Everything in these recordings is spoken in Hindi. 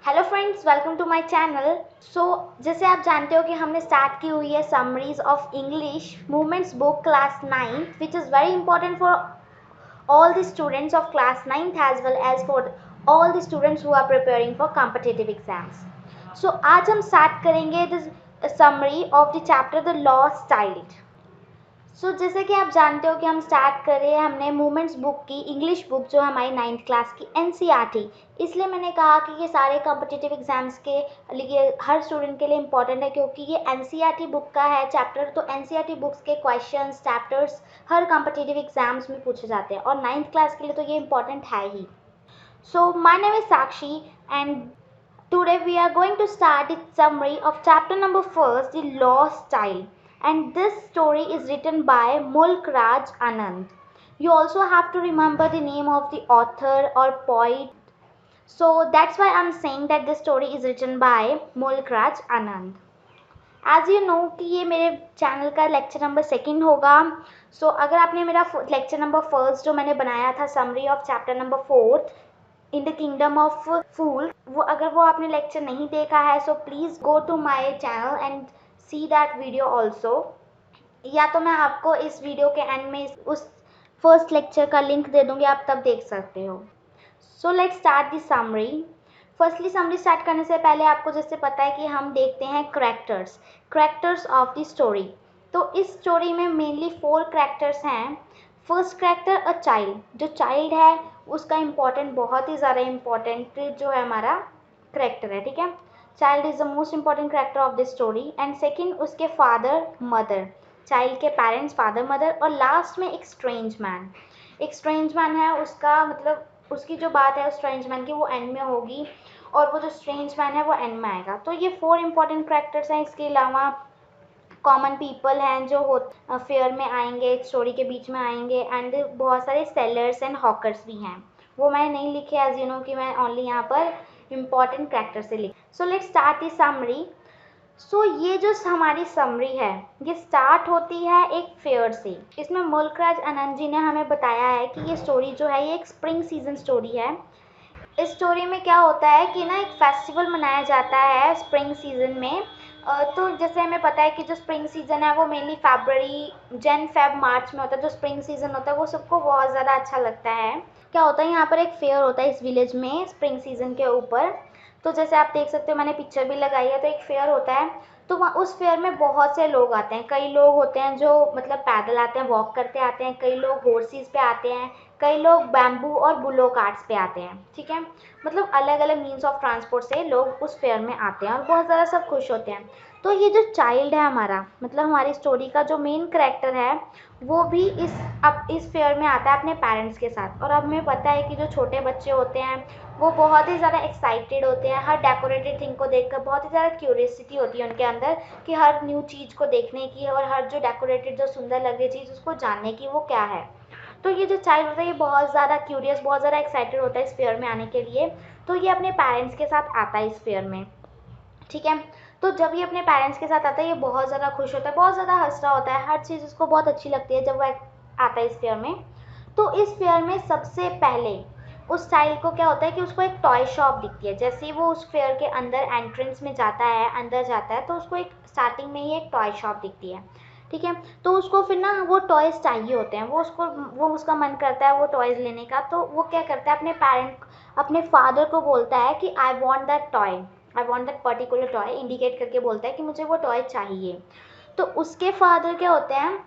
Hello friends, welcome to my channel. जैसे आप जानते हो कि हमने स्टार्ट की हुई है summaries of English movements book class 9th which is very important for all the students of class 9th as well as for all the students who are preparing for competitive exams. So आज हम स्टार्ट करेंगे this summary of the chapter The Lost Child. जैसे कि आप जानते हो कि हम स्टार्ट कर रहे हैं हमने मूवमेंट्स बुक की इंग्लिश बुक जो हमारी 9th क्लास की एनसीईआरटी। इसलिए मैंने कहा कि ये सारे कॉम्पिटिटिव एग्जाम्स के लिए हर स्टूडेंट के लिए इम्पॉर्टेंट है, क्योंकि ये एनसीईआरटी बुक का है चैप्टर। तो एनसीईआरटी बुक्स के क्वेश्चंस चैप्टर्स हर कॉम्पिटिटिव एग्जाम्स में पूछे जाते हैं और 9th क्लास के लिए तो ये इम्पॉर्टेंट है ही। So my name is Sakshi and today we are going to start the summary of chapter number 1, The Lost Child, and this story is written by Mulk Raj Anand. You also have to remember the name of the author or poet. So that's why I'm saying that this story is written by Mulk Raj Anand. As you know कि ये मेरे चैनल का लेक्चर नंबर 2 होगा। अगर आपने मेरा लेक्चर नंबर 1 जो मैंने बनाया था summary of chapter number 4 in the kingdom of फूल, वो आपने लेक्चर नहीं देखा है, so please go to my channel and see that video also, या तो मैं आपको इस वीडियो के एंड में उस फर्स्ट लेक्चर का लिंक दे दूँगी, आप तब देख सकते हो। So let's start the summary. Firstly summary start करने से पहले आपको जैसे पता है कि हम देखते हैं करेक्टर्स ऑफ द स्टोरी। तो इस स्टोरी में मेनली 4 करेक्टर्स हैं। फर्स्ट करेक्टर अ चाइल्ड, जो चाइल्ड है उसका इम्पोर्टेंट, बहुत ही ज़्यादा इम्पोर्टेंट जो है हमारा करेक्टर है, ठीक है। Child is the most important character of this story. And second उसके फादर मदर, चाइल्ड के पेरेंट्स फादर मदर। और लास्ट में एक स्ट्रेंज मैन है, उसका मतलब उसकी जो बात है स्ट्रेंज मैन की वो एंड में होगी, और वो जो स्ट्रेंज मैन है वो एंड में आएगा। तो ये 4 इंपॉर्टेंट करेक्टर्स हैं। इसके अलावा कॉमन पीपल हैं जो फेयर में आएंगे, स्टोरी के बीच में आएंगे, एंड बहुत सारे सेलर्स एंड हॉकर्स भी हैं। वो मैंने नहीं लिखे, एज यू नो कि मैं ओनली यहाँ पर इम्पॉर्टेंट करेक्टर से लिख। So let's start the summary. ये जो हमारी समरी है ये स्टार्ट होती है एक फेयर से। इसमें मुल्क राज आनंद जी ने हमें बताया है कि ये स्टोरी जो है ये एक स्प्रिंग सीजन स्टोरी है। इस स्टोरी में क्या होता है कि ना एक फेस्टिवल मनाया जाता है स्प्रिंग सीजन में। तो जैसे हमें पता है कि जो स्प्रिंग सीजन है वो मेनली फेब मार्च में होता है। जो स्प्रिंग सीजन होता है वो सबको बहुत ज़्यादा अच्छा लगता है। क्या होता है यहाँ पर एक फेयर होता है इस विलेज में स्प्रिंग सीजन के ऊपर। तो जैसे आप देख सकते हो मैंने पिक्चर भी लगाई है, तो एक फेयर होता है। तो वहाँ उस फेयर में बहुत से लोग आते हैं। कई लोग होते हैं जो मतलब पैदल आते हैं, वॉक करते आते हैं, कई लोग हॉर्सेस पे आते हैं, कई लोग बैम्बू और बुलो कार्ट्स पे आते हैं, ठीक है। मतलब अलग अलग मीन्स ऑफ ट्रांसपोर्ट से लोग उस फेयर में आते हैं और बहुत ज़्यादा सब खुश होते हैं। तो ये जो चाइल्ड है हमारा, मतलब हमारी स्टोरी का जो मेन करेक्टर है, वो भी इस फेयर में आता है अपने पेरेंट्स के साथ। और अब हमें पता है कि जो छोटे बच्चे होते हैं वो बहुत ही ज़्यादा एक्साइटेड होते हैं हर डेकोरेटेड थिंग को देखकर। बहुत ही ज़्यादा क्यूरियसिटी होती है उनके अंदर कि हर न्यू चीज़ को देखने की, और हर जो डेकोरेटेड जो सुंदर लग रही चीज़ उसको जानने की वो क्या है। तो ये जो चाइल्ड होता है ये बहुत ज़्यादा क्यूरियस, बहुत ज़्यादा एक्साइटेड होता है इस फेयर में आने के लिए। तो ये अपने पेरेंट्स के साथ आता है इस फेयर में, ठीक है। तो जब ये अपने पेरेंट्स के साथ आता है ये बहुत ज़्यादा खुश होता है, बहुत ज़्यादा हंस रहा होता है, हर चीज़ उसको बहुत अच्छी लगती है जब वो आता है इस फेयर में। तो इस फेयर में सबसे पहले उस चाइल्ड को क्या होता है कि उसको एक टॉय शॉप दिखती है। जैसे ही वो उस फेयर के अंदर एंट्रेंस में जाता है, अंदर जाता है, तो उसको एक स्टार्टिंग में ही एक टॉय शॉप दिखती है, ठीक है। तो उसको फिर ना वो टॉयज़ चाहिए होते हैं, वो उसका मन करता है वो टॉयज़ लेने का। तो वो क्या करता है अपने फादर को बोलता है कि I want that particular toy, indicate करके बोलता है कि मुझे वो टॉय चाहिए। तो उसके फादर क्या होते हैं,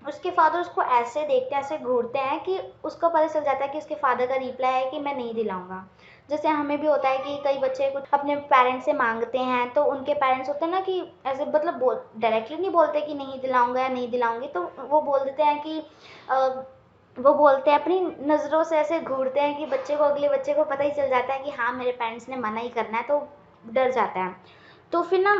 उसके फादर उसको ऐसे देखते हैं, ऐसे घूरते हैं कि उसको पता चल जाता है कि उसके फादर का रिप्लाई है कि मैं नहीं दिलाऊंगा। जैसे हमें भी होता है कि कई बच्चे कुछ अपने पेरेंट्स से मांगते हैं, तो उनके पेरेंट्स होते हैं ना कि ऐसे मतलब डायरेक्टली नहीं बोलते कि नहीं दिलाऊंगा या नहीं दिलाऊंगी, तो वो बोल देते हैं कि वो बोलते हैं अपनी नज़रों से ऐसे घूरते हैं कि अगले बच्चे को पता ही चल जाता है कि हाँ मेरे पेरेंट्स ने मना ही करना है, तो डर जाता है। तो फिर ना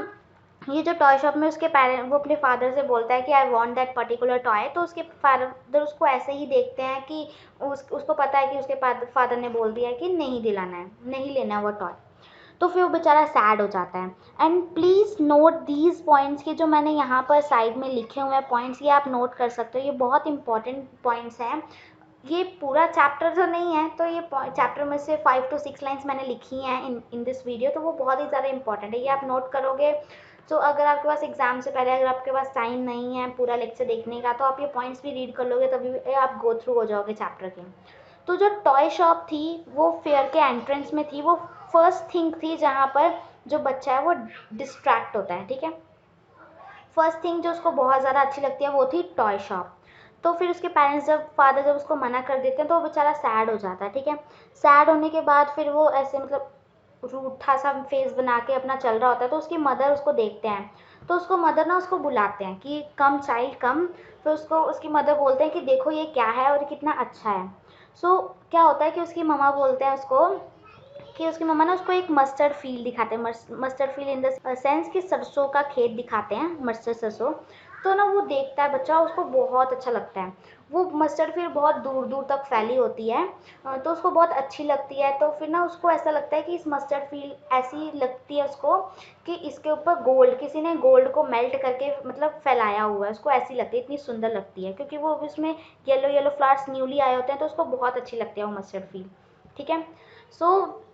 ये जो टॉय शॉप में उसके पेरेंट वो अपने फादर से बोलता है कि I want that particular toy. तो उसके फादर उसको ऐसे ही देखते हैं कि उसको पता है कि उसके फादर ने बोल दिया है कि नहीं दिलाना है, नहीं लेना है वो टॉय। तो फिर वो बेचारा सैड हो जाता है। And please note these points के जो मैंने यहाँ पर साइड में लिखे हुए हैं पॉइंट्स, ये आप नोट कर सकते हो, ये बहुत इंपॉर्टेंट पॉइंट्स हैं। ये पूरा चैप्टर तो नहीं है, तो ये चैप्टर में से 5 to 6 लाइन्स मैंने लिखी हैं इन दिस वीडियो, तो वो बहुत ही ज़्यादा इंपॉर्टेंट है, ये आप नोट करोगे। तो अगर आपके पास एग्जाम से पहले अगर आपके पास टाइम नहीं है पूरा लेक्चर देखने का, तो आप ये पॉइंट्स भी रीड कर लोगे, तभी आप गो थ्रू हो जाओगे चैप्टर के। तो जो टॉय शॉप थी वो फेयर के एंट्रेंस में थी, वो फर्स्ट थिंग थी जहाँ पर जो बच्चा है वो डिस्ट्रैक्ट होता है, ठीक है। फर्स्ट थिंग जो उसको बहुत ज़्यादा अच्छी लगती है वो थी टॉय शॉप। तो फिर उसके पेरेंट्स फादर जब उसको मना कर देते हैं तो वो बेचारा सैड हो जाता है, ठीक है। सैड होने के बाद फिर वो ऐसे मतलब रूठा सा फेस बना के अपना चल रहा होता है, तो उसकी मदर उसको देखते हैं, तो उसको मदर ना उसको बुलाते हैं कि कम चाइल्ड कम। फिर उसको उसकी मदर बोलते हैं कि देखो ये क्या है और कितना अच्छा है। क्या होता है कि उसकी मम्मा बोलते हैं उसको कि उसकी मम्मा ना उसको एक मस्टर्ड फील्ड दिखाते हैं, mustard field in the sense कि सरसों का खेत दिखाते हैं, मस्टर्ड सरसों। तो ना वो देखता है बच्चा, उसको बहुत अच्छा लगता है। वो मस्टर्ड फील्ड बहुत दूर दूर तक फैली होती है, तो उसको बहुत अच्छी लगती है। तो फिर ना उसको ऐसा लगता है कि इस मस्टर्ड फील्ड ऐसी लगती है उसको कि इसके ऊपर गोल्ड, किसी ने गोल्ड को मेल्ट करके मतलब फैलाया हुआ है, उसको ऐसी लगती है, इतनी सुंदर लगती है, क्योंकि वो उसमें येलो येलो फ्लावर्स न्यूली आए होते हैं, तो उसको बहुत अच्छी लगती है वो मस्टर्ड फील्ड, ठीक है।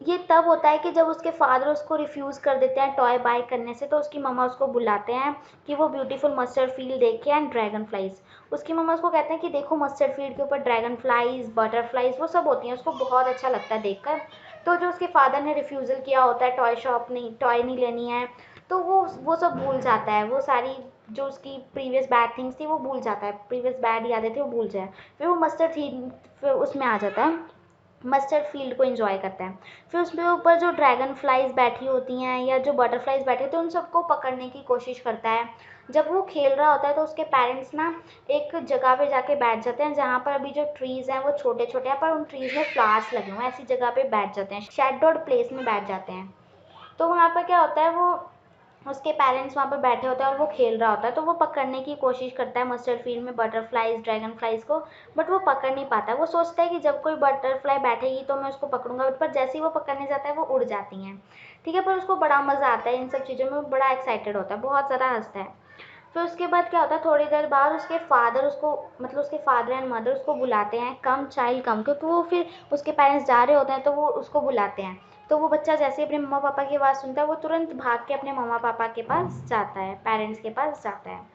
ये तब होता है कि जब उसके फादर उसको रिफ्यूज़ कर देते हैं टॉय बाय करने से, तो उसकी मम्मा उसको बुलाते हैं कि वो ब्यूटीफुल मस्टर्ड फील्ड देखे एंड ड्रैगन फ्लाइज। उसकी मम्मा उसको कहते हैं कि देखो मस्टर्ड फील्ड के ऊपर ड्रैगन फ्लाइज, बटरफ्लाइज वो सब होती हैं, उसको बहुत अच्छा लगता है देखकर। तो जो उसके फादर ने रिफ्यूज़ल किया होता है, टॉय नहीं लेनी है, तो वो सब भूल जाता है, वो सारी जो उसकी प्रीवियस बैड थिंग्स थी वो भूल जाता है, प्रीवियस बैड यादें थी वो भूल जाए। फिर वो मस्टर्ड थी फिर उसमें आ जाता है, मस्टर्ड फील्ड को एंजॉय करता है। फिर उसके ऊपर जो ड्रैगन फ्लाइज बैठी होती हैं या जो बटरफ्लाइज बैठे होते हैं, उन सबको पकड़ने की कोशिश करता है। जब वो खेल रहा होता है तो उसके पेरेंट्स ना एक जगह पे जाके बैठ जाते हैं जहाँ पर अभी जो ट्रीज़ हैं वो छोटे छोटे हैं, पर उन ट्रीज़ में फ्लावर्स लगे हुए हैं, ऐसी जगह पे बैठ जाते हैं, शेडोड प्लेस में बैठ जाते हैं। तो वहाँ पर क्या होता है, वो उसके पेरेंट्स वहाँ पर बैठे होते हैं और वो खेल रहा होता है, तो वो पकड़ने की कोशिश करता है मस्टर्ड फील्ड में बटरफ्लाइज, ड्रैगन फ्लाइज को, बट वो पकड़ नहीं पाता है। वो सोचता है कि जब कोई बटरफ्लाई बैठेगी तो मैं उसको पकड़ूंगा, पर जैसे ही वो पकड़ने जाता है वो उड़ जाती हैं, ठीक है। पर उसको बड़ा मज़ा आता है इन सब चीज़ों में, बड़ा एक्साइटेड होता है, बहुत ज़्यादा हंसता है। फिर उसके बाद क्या होता है, थोड़ी देर बाद उसके फादर उसको मतलब उसके फादर एंड मदर उसको बुलाते हैं, कम चाइल्ड कम, क्योंकि वो फिर उसके पेरेंट्स जा रहे होते हैं तो वो उसको बुलाते हैं। तो वो बच्चा जैसे ही अपने मम्मा पापा की आवाज़ सुनता है वो तुरंत भाग के अपने मम्मा पापा के पास जाता है, पेरेंट्स के पास जाता है।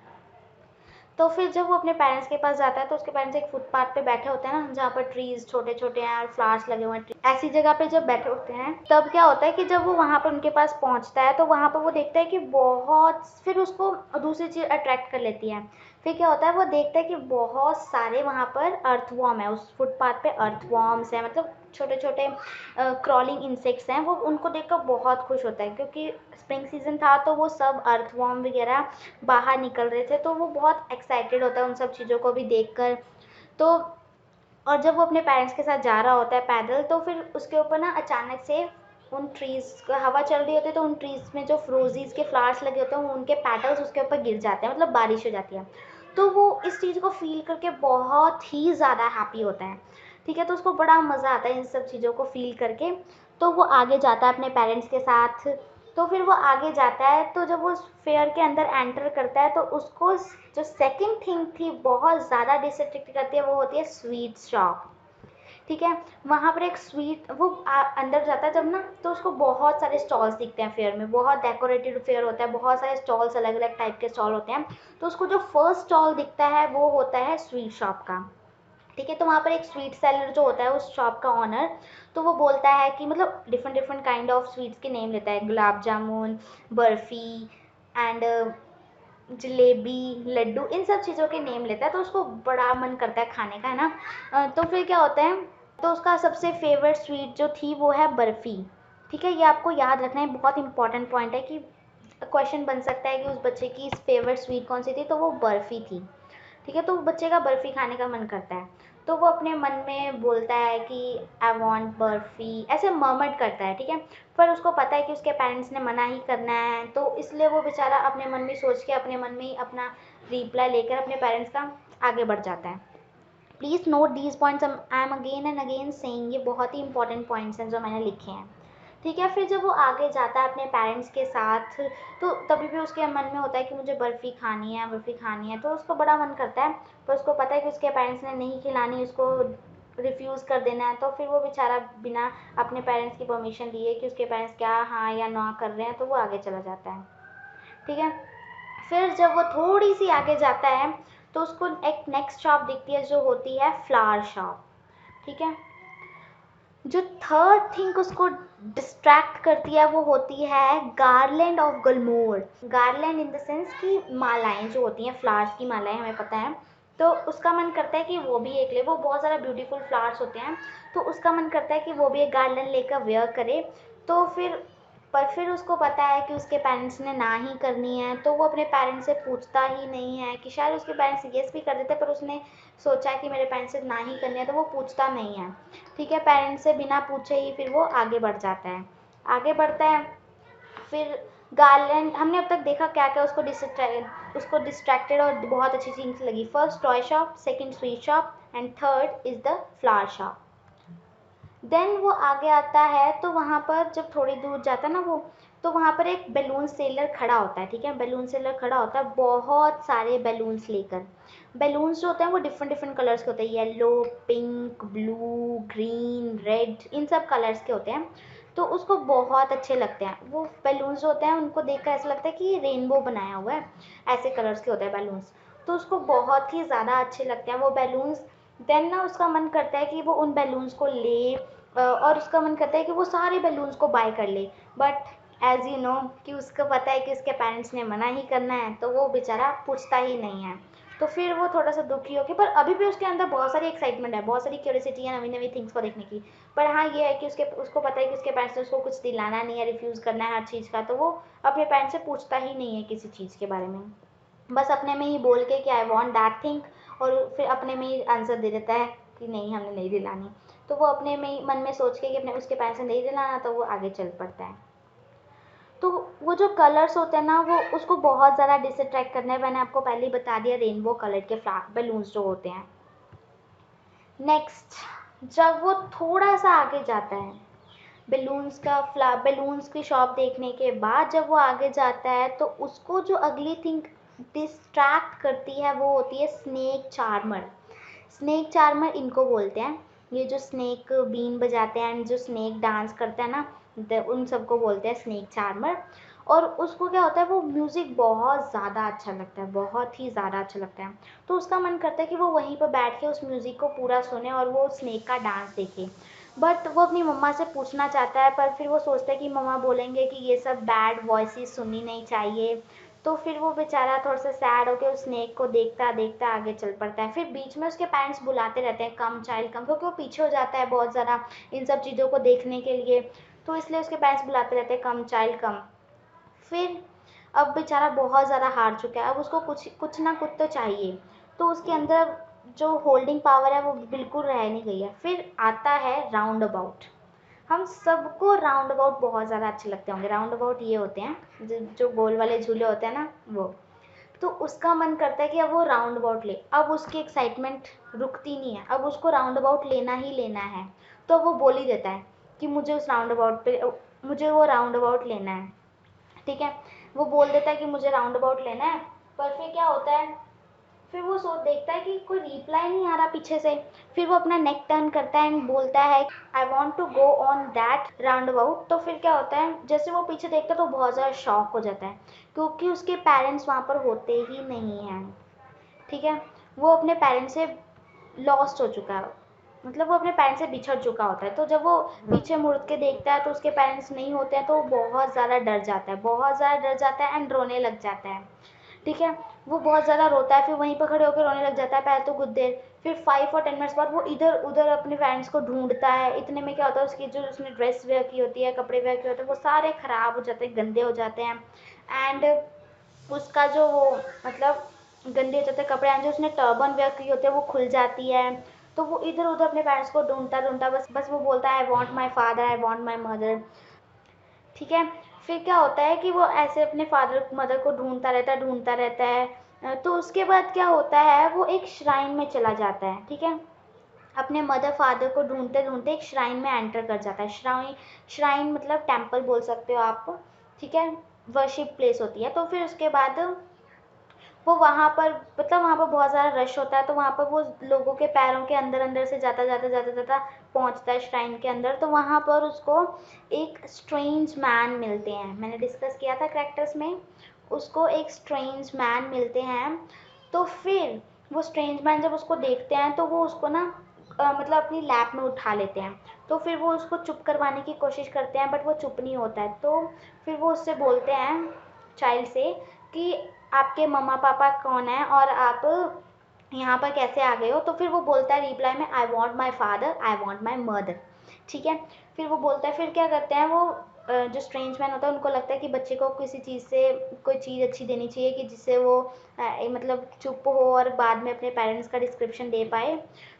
तो फिर जब वो अपने पेरेंट्स के पास जाता है तो उसके पेरेंट्स एक फुटपाथ पे बैठे होते हैं ना, जहाँ पर ट्रीज छोटे छोटे हैं और फ्लावर्स लगे हुए हैं, ऐसी जगह पे जब बैठे होते हैं तब क्या होता है कि जब वो वहाँ पर उनके पास पहुँचता है तो वहाँ पर वो देखता है कि बहुत, फिर उसको दूसरी चीज़ अट्रैक्ट कर लेती है। फिर क्या होता है, वो देखता है कि बहुत सारे वहाँ पर अर्थवॉर्म है, उस फुटपाथ पे अर्थवॉर्म्स हैं, मतलब छोटे छोटे क्रॉलिंग इंसेक्ट्स हैं। वो उनको देखकर बहुत खुश होता है, क्योंकि स्प्रिंग सीजन था तो वो सब अर्थवॉर्म वगैरह बाहर निकल रहे थे, तो वो बहुत एक्साइटेड होता है उन सब चीज़ों को भी देखकर। तो और जब वो अपने पेरेंट्स के साथ जा रहा होता है पैदल, तो फिर उसके ऊपर ना अचानक से उन ट्रीज़ का हवा चल रही होती है, तो उन ट्रीज़ में जो फ्रोजीज के फ्लावर्स लगे होते हैं उनके पेटल्स उसके ऊपर गिर जाते हैं, मतलब बारिश हो जाती है। तो वो इस चीज़ को फील करके बहुत ही ज़्यादा हैप्पी होता है, ठीक है। तो उसको बड़ा मज़ा आता है इन सब चीज़ों को फील करके। तो वो आगे जाता है अपने पेरेंट्स के साथ। तो फिर वो आगे जाता है, तो जब वो फेयर के अंदर एंटर करता है तो उसको जो सेकंड थिंग थी बहुत ज़्यादा डिसअट्रैक्ट करती है, वो होती है स्वीट शॉप, ठीक है। वहाँ पर एक स्वीट वो अंदर जाता है जब ना, तो उसको बहुत सारे स्टॉल्स दिखते हैं फेयर में, बहुत डेकोरेटेड फेयर होता है, बहुत सारे स्टॉल्स अलग अलग टाइप के स्टॉल होते हैं। तो उसको जो फर्स्ट स्टॉल दिखता है वो होता है स्वीट शॉप का, ठीक है। तो वहाँ पर एक स्वीट सेलर जो होता है उस शॉप का ऑनर, तो वो बोलता है कि मतलब different different kind of sweets के नेम लेता है, गुलाब जामुन, बर्फ़ी एंड जलेबी, लड्डू, इन सब चीज़ों के नेम लेता है। तो उसको बड़ा मन करता है खाने का, है ना। तो फिर क्या होता है, तो उसका सबसे फेवरेट स्वीट जो थी वो है बर्फ़ी, ठीक है। ये आपको याद रखना है, बहुत इंपॉर्टेंट पॉइंट है कि क्वेश्चन बन सकता है कि उस बच्चे की फेवरेट स्वीट कौन सी थी, तो वो बर्फ़ी थी, ठीक है। तो बच्चे का बर्फ़ी खाने का मन करता है, तो वो अपने मन में बोलता है कि आई वांट बर्फ़ी, ऐसे मर्मट करता है, ठीक है। पर उसको पता है कि उसके पेरेंट्स ने मना ही करना है, तो इसलिए वो बेचारा अपने मन में सोच के अपने मन में ही अपना रिप्लाई लेकर अपने पेरेंट्स का आगे बढ़ जाता है। Please note these points, I am again and again saying, ये बहुत ही इंपॉर्टेंट पॉइंट्स हैं जो मैंने लिखे हैं, ठीक है। फिर जब वो आगे जाता है अपने पेरेंट्स के साथ, तो तभी भी उसके मन में होता है कि मुझे बर्फ़ी खानी है, बर्फ़ी खानी है, तो उसको बड़ा मन करता है। पर उसको पता है कि उसके पेरेंट्स ने नहीं खिलानी उसको रिफ्यूज़ कर देना है, तो फिर वो बेचारा बिना अपने पेरेंट्स की परमिशन लिए कि उसके पेरेंट्स क्या हाँ या ना कर रहे हैं, तो वो आगे चला जाता है। ठीक है, फिर जब वो थोड़ी सी आगे जाता है तो उसको एक नेक्स्ट शॉप दिखती है जो होती है फ्लावर शॉप। ठीक है, जो थर्ड थिंग उसको डिस्ट्रैक्ट करती है वो होती है garland of Gulmohar. Garland in the sense कि मालाएं जो होती हैं, फ्लावर्स की मालाएं, हमें पता है। तो उसका मन करता है कि वो भी एक ले, वो बहुत ज़्यादा ब्यूटीफुल फ्लावर्स होते हैं, तो उसका मन करता है कि वो भी एक गार्लैंड लेकर वेयर करे। तो फिर उसको पता है कि उसके पेरेंट्स ने ना ही करनी है, तो वो अपने पेरेंट्स से पूछता ही नहीं है, कि शायद उसके पेरेंट्स येस भी कर देते, पर उसने सोचा कि मेरे पेरेंट्स से ना ही करनी है, तो वो पूछता नहीं है। ठीक है, पेरेंट्स से बिना पूछे ही फिर वो आगे बढ़ जाता है, आगे बढ़ता है। फिर गार्लैंड, हमने अब तक देखा क्या क्या उसको डिस्ट्रैक्टेड और बहुत अच्छी चीज़ लगी। First toy shop, second sweet shop, and third is the flower shop. Then वो आगे आता है, तो वहाँ पर जब थोड़ी दूर जाता है ना वो, तो वहाँ पर एक बैलून सेलर खड़ा होता है। ठीक है, बैलून सेलर खड़ा होता है बहुत सारे बैलून्स लेकर। बैलून्स जो होते हैं वो डिफरेंट डिफरेंट कलर्स के होते हैं, yellow, pink, blue, green, red, इन सब कलर्स के होते हैं। तो उसको बहुत अच्छे लगते हैं वो बैलून्स जो होते हैं, उनको देखकर ऐसा लगता है कि ये रेनबो बनाया हुआ है, ऐसे कलर्स के होते हैं बैलून्स। तो उसको बहुत ही ज़्यादा अच्छे लगते हैं वो बैलून्स। देन ना उसका मन करता है कि वो उन बैलून्स को ले, और उसका मन करता है कि वो सारे बैलून्स को बाय कर ले। बट एज यू नो कि उसको पता है कि उसके पेरेंट्स ने मना ही करना है, तो वो बेचारा पूछता ही नहीं है। तो फिर वो थोड़ा सा दुखी होकर, पर अभी भी उसके अंदर बहुत सारी एक्साइटमेंट है, बहुत सारी क्यूरियोसिटी है नवी नवी थिंग्स को देखने की। पर हाँ, ये है कि उसको पता है कि उसके पेरेंट्स ने उसको कुछ दिलाना नहीं है, रिफ्यूज़ करना है हर चीज़ का, तो वो अपने पेरेंट्स से पूछता ही नहीं है किसी चीज़ के बारे में। बस अपने में ही बोल के कि आई वॉन्ट दैट थिंग, और फिर अपने में ही आंसर दे देता है कि नहीं, हमने नहीं दिलानी। तो वो अपने में ही मन में सोच के कि अपने उसके पैसे से नहीं दिलाना, तो वो आगे चल पड़ता है। तो वो जो कलर्स होते हैं ना, वो उसको बहुत ज़्यादा डिसअट्रैक्ट करना है। मैंने आपको पहले ही बता दिया, रेनबो कलर के बैलून्स जो होते हैं। नेक्स्ट, जब वो थोड़ा सा आगे जाता है, बैलून्स की शॉप देखने के बाद जब वो आगे जाता है, तो उसको जो अगली थिंग डिस्ट्रैक्ट करती है वो होती है स्नेक चार्मर। स्नेक चार्मर इनको बोलते हैं, ये जो स्नेक बीन बजाते हैं एंड जो स्नेक डांस करते हैं ना, उन सबको बोलते हैं स्नेक चार्मर। और उसको क्या होता है, वो म्यूज़िक बहुत ज़्यादा अच्छा लगता है, बहुत ही ज़्यादा अच्छा लगता है। तो उसका मन करता है कि वो वहीं पर बैठ के उस म्यूज़िक को पूरा सुने और वो स्नेक का डांस देखे। बट वो अपनी मम्मा से पूछना चाहता है, पर फिर वो सोचता है कि मम्मा बोलेंगे कि ये सब बैड वॉइसेस सुननी नहीं चाहिए। तो फिर वो बेचारा थोड़ा सा सैड होकर उस स्नेक को देखता देखता आगे चल पड़ता है। फिर बीच में उसके पेरेंट्स बुलाते रहते हैं, कम चाइल्ड कम, क्योंकि वो पीछे हो जाता है बहुत ज़्यादा इन सब चीज़ों को देखने के लिए। तो इसलिए उसके पेरेंट्स बुलाते रहते हैं, कम चाइल्ड कम। फिर अब बेचारा बहुत ज़्यादा हार चुका है, अब उसको कुछ कुछ ना कुछ तो चाहिए। तो उसके अंदर जो होल्डिंग पावर है वो बिल्कुल रह नहीं गई है। फिर आता है राउंड अबाउट। हम सबको राउंड अबाउट बहुत ज़्यादा अच्छे लगते होंगे। राउंड अबाउट ये होते हैं जो गोल वाले झूले होते हैं ना, वो। तो उसका मन करता है कि अब वो राउंड अबाउट ले। अब उसकी एक्साइटमेंट रुकती नहीं है, अब उसको राउंड अबाउट लेना ही लेना है। तो वो बोल ही देता है कि मुझे उस राउंड अबाउट पे, मुझे वो राउंड अबाउट लेना है। ठीक है, वो बोल देता है कि मुझे राउंड अबाउट लेना है। पर फिर क्या होता है, फिर वो सोच देखता है कि कोई रिप्लाई नहीं आ रहा पीछे से। फिर वो अपना नेक टर्न करता है एंड बोलता है I want to go on that roundabout. तो फिर क्या होता है, जैसे वो पीछे देखता है तो बहुत ज़्यादा शॉक हो जाता है, क्योंकि उसके पेरेंट्स वहाँ पर होते ही नहीं हैं। ठीक है, वो अपने पेरेंट्स से लॉस्ट हो चुका है, मतलब वो अपने पेरेंट्स से बिछड़ चुका होता है। तो जब वो पीछे मुड़ के देखता है तो उसके पेरेंट्स नहीं होते हैं, तो वो बहुत ज़्यादा डर जाता है, बहुत ज़्यादा डर जाता है एंड रोने लग जाता है। ठीक है, वो बहुत ज़्यादा रोता है, फिर वहीं पर खड़े होकर रोने लग जाता है पहले तो कुछ देर। फिर 5 और 10 मिनट्स बाद वो इधर उधर अपने पेरेंट्स को ढूंढता है। इतने में क्या होता है, उसकी जो उसने ड्रेस वेयर की होती है, कपड़े वेयर किए होते हैं, वो सारे ख़राब हो जाते हैं, गंदे हो जाते हैं। एंड उसका जो वो, मतलब गंदे हो जाते हैं कपड़े, एंड जो उसने टर्बन वेयर की होती है वो खुल जाती है। तो वो इधर उधर अपने पेरेंट्स को ढूंढता ढूंढता बस बस वो बोलता है I want my father, I want my mother. ठीक है, फिर क्या होता है कि वो ऐसे अपने फादर मदर को ढूंढता रहता है। तो उसके बाद क्या होता है, वो एक श्राइन में चला जाता है। ठीक है, अपने मदर फादर को ढूंढते ढूंढते एक श्राइन में एंटर कर जाता है। श्राइन श्राइन मतलब टेम्पल बोल सकते हो आप। ठीक है, वर्शिप प्लेस होती है। तो फिर उसके बाद वो वहाँ पर मतलब वहाँ पर बहुत सारा रश होता है, तो वहाँ पर वो लोगों के पैरों के अंदर अंदर से जाता जाता जाता जाता पहुँचता है श्राइन के अंदर। तो वहाँ पर उसको एक स्ट्रेंज मैन मिलते हैं, मैंने डिस्कस किया था करेक्टर्स में, उसको एक स्ट्रेंज मैन मिलते हैं। तो फिर वो स्ट्रेंज मैन जब उसको देखते हैं तो वो उसको ना मतलब अपनी लैप में उठा लेते हैं। तो फिर वो उसको चुप करवाने की कोशिश करते हैं, बट वो चुप नहीं होता है। तो फिर वो उससे बोलते हैं, चाइल्ड से, कि आपके मम्मा पापा कौन है और आप यहाँ पर कैसे आ गए हो। तो फिर वो बोलता है रिप्लाई में, आई want my father, I want my mother. ठीक है, फिर वो बोलता है, फिर क्या करते हैं वो जो स्ट्रेंज मैन होता है, उनको लगता है कि बच्चे को किसी चीज़ से कोई चीज़ अच्छी देनी चाहिए कि जिससे वो मतलब चुप हो और बाद में अपने पेरेंट्स का डिस्क्रिप्शन दे पाए।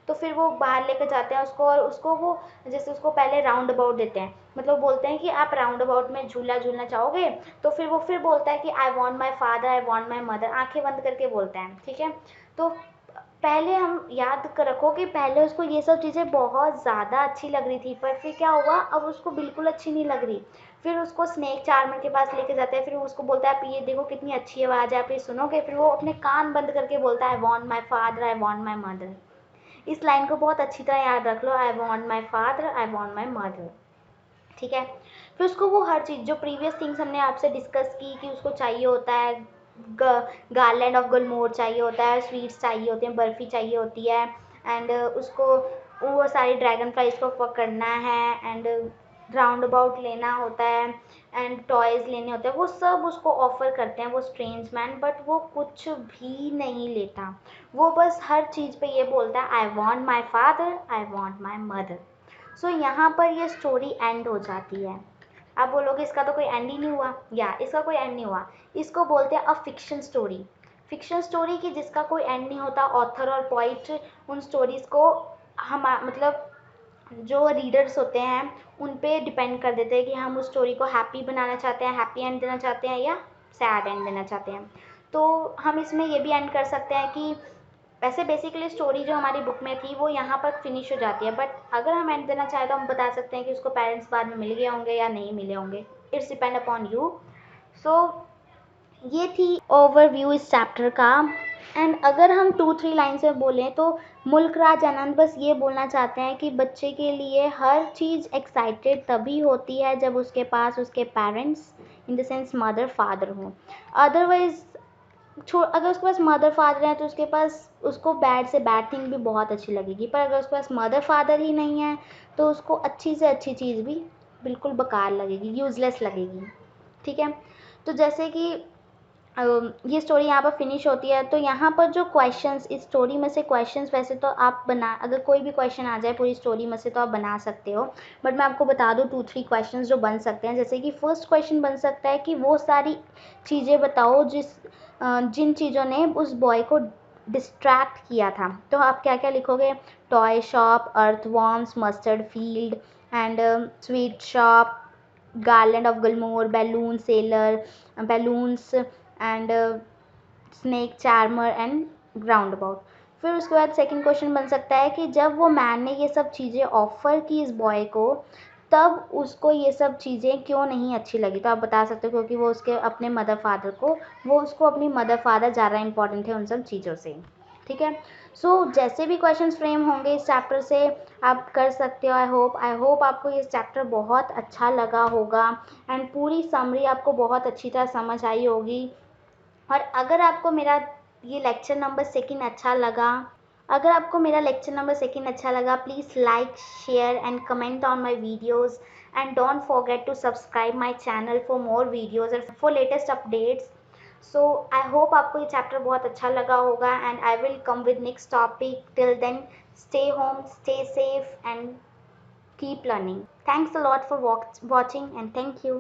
तो फिर वो बाहर लेकर जाते हैं उसको, और उसको वो जैसे उसको पहले राउंड अबाउट देते हैं, मतलब बोलते हैं कि आप राउंड अबाउट में झूला झूलना चाहोगे। तो फिर वो फिर बोलता है कि आई want my father, I want my mother, आंखें बंद करके बोलता है। ठीक है, तो पहले हम याद कर रखो कि पहले उसको ये सब चीज़ें बहुत ज़्यादा अच्छी लग रही थी, पर फिर क्या हुआ, अब उसको बिल्कुल अच्छी नहीं लग रही। फिर उसको स्नेक चार्मर के पास लेके जाते हैं, फिर उसको बोलता है, आप ये देखो कितनी अच्छी आवाज़ है, आप ये सुनोगे। फिर वो अपने कान बंद करके बोलता है, I want my father, I want my mother. इस लाइन को बहुत अच्छी तरह याद रख लो, I want my father, I want my mother. ठीक है, फिर उसको वो हर चीज़ जो प्रीवियस थिंग्स हमने आपसे डिस्कस की कि उसको चाहिए होता है, गार्लैंड ऑफ गुलमोहर चाहिए होता है, स्वीट्स चाहिए होते हैं, बर्फ़ी चाहिए होती है, एंड उसको वो सारी ड्रैगन फ्लाइज को पकड़ना है, एंड राउंड अबाउट लेना होता है, एंड टॉयज़ लेने होते हैं, वो सब उसको ऑफ़र करते हैं वो स्ट्रेंज मैन। बट वो कुछ भी नहीं लेता, वो बस हर चीज़ पे ये बोलता है, I want my father, I want my mother. So यहाँ पर ये स्टोरी एंड हो जाती है। आप बोलोगे इसका तो कोई एंड ही नहीं हुआ, या इसका कोई एंड नहीं हुआ। इसको बोलते हैं a fiction story. Fiction story की जिसका कोई एंड नहीं होता, ऑथर और पोइट उन स्टोरीज़ को हम मतलब जो रीडर्स होते हैं उन पे डिपेंड कर देते हैं कि हम उस स्टोरी को हैप्पी बनाना चाहते हैं, हैप्पी एंड देना चाहते हैं, या सैड एंड देना चाहते हैं। तो हम इसमें ये भी एंड कर सकते हैं कि वैसे बेसिकली स्टोरी जो हमारी बुक में थी वो यहाँ पर फिनिश हो जाती है, बट अगर हम एंड देना चाहें तो हम बता सकते हैं कि उसको पेरेंट्स बाद में मिल गए होंगे या नहीं मिले होंगे। It's depend upon you. So ये थी ओवरव्यू इस चैप्टर का। एंड अगर हम 2-3 लाइन्स में बोलें तो मुल्क राज आनंद बस ये बोलना चाहते हैं कि बच्चे के लिए हर चीज़ एक्साइटेड तभी होती है जब उसके पास उसके parents, in the sense mother father हो। अदरवाइज अगर उसके पास मदर फादर है तो उसके पास उसको बैड से बैड थिंग भी बहुत अच्छी लगेगी, पर अगर उसके पास मदर फादर ही नहीं है तो उसको अच्छी से अच्छी चीज़ भी बिल्कुल बेकार लगेगी, यूज़लेस लगेगी। ठीक है, तो जैसे कि ये स्टोरी यहाँ पर फिनिश होती है। तो यहाँ पर जो क्वेश्चंस इस स्टोरी में से क्वेश्चंस वैसे तो आप बना, अगर कोई भी क्वेश्चन आ जाए पूरी स्टोरी में से तो आप बना सकते हो, बट मैं आपको बता दूँ 2-3 क्वेश्चंस जो बन सकते हैं। जैसे कि फर्स्ट क्वेश्चन बन सकता है कि वो सारी चीज़ें बताओ जिन चीज़ों ने उस बॉय को डिस्ट्रैक्ट किया था। तो आप क्या क्या लिखोगे, toy shop, earthworms, mustard field, and sweet shop, garland of Gulmohar, balloon seller, balloons, and snake charmer and round about. फिर उसके बाद सेकंड क्वेश्चन बन सकता है कि जब वो मैन ने ये सब चीज़ें ऑफ़र की इस बॉय को, तब उसको ये सब चीज़ें क्यों नहीं अच्छी लगी। तो आप बता सकते हो क्योंकि वो उसके अपने मदर फादर को, वो उसको अपनी मदर फादर ज़्यादा इंपॉर्टेंट है उन सब चीज़ों से। ठीक है, सो जैसे भी क्वेश्चंस फ्रेम होंगे इस चैप्टर से आप कर सकते हो। आई होप आपको ये चैप्टर बहुत अच्छा लगा होगा, एंड पूरी समरी आपको बहुत अच्छी तरह समझ आई होगी। और अगर आपको मेरा लेक्चर नंबर सेकंड अच्छा लगा, please like, share and comment on my videos, and don't forget to subscribe my channel for more videos और for latest updates. So I hope आपको ये चैप्टर बहुत अच्छा लगा होगा, and I will come with next topic. Till then, stay home, stay safe, and keep learning. Thanks a lot for watching, and thank you.